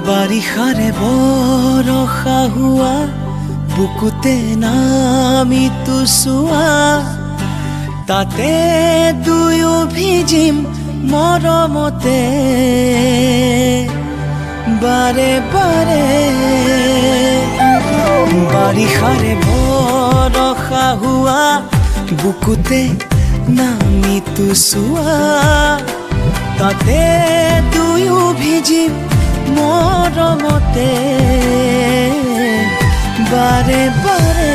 বাৰিষাৰে বৰষা হোৱা বুকুতে নামিতো চোৱা তাতে দুয়ো ভিজিম মৰমতে বাৰে বাৰে বাৰিষাৰে বৰষা হোৱা বুকুতে নামিতো চোৱা তাতে দুয়ো ভিজিম মৰমতে বাৰে বাৰে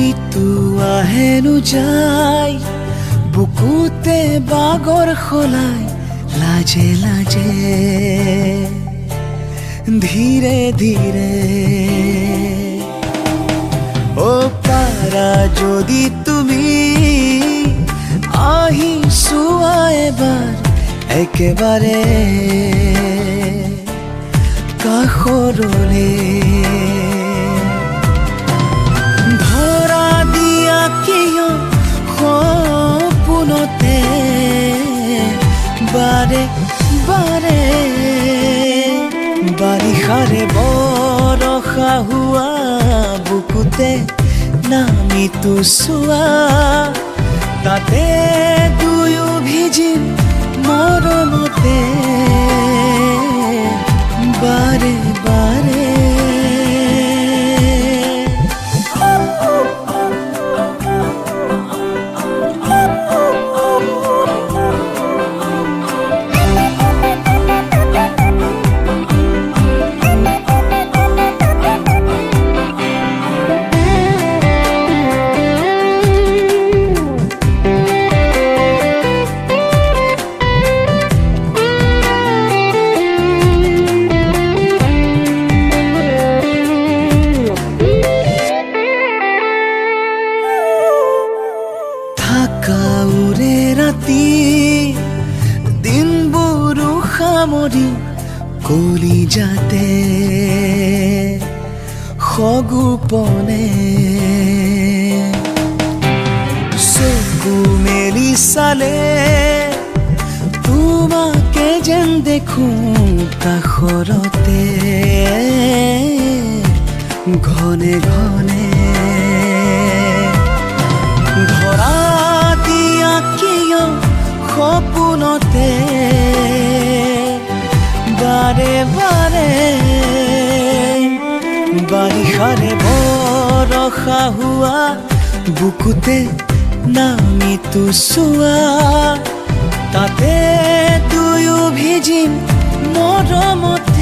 ঋতু আহেনো যায় বুকুতে বাগৰ খলাই লাজে লাজে ধীৰে ধীৰে ও পাৰা যদি তুমি আহি চোৱা এবাৰ একেবাৰে কাষৰলে ধৰা দিয়া কিয় সপোনতে বাৰে বাৰে বাৰিষাৰে বৰষা হোৱা বুকুতে নামিতো চোৱা তাতে দুয়ো ভিজিম মৰমতে বাৰে বাৰে কাউৰে ৰাতি দিনবোৰ সামৰি কলিজাতে সগুপনে চকু মেলি চালে তোমাকে যেন দেখো কাষৰতে ঘনে ঘনে ধৰা সপোনতে বাৰে বাৰে বাৰিষাৰে বৰষা হোৱা বুকুতে নামিতো চোৱা তাতে দুয়ো ভিজিম মৰমতে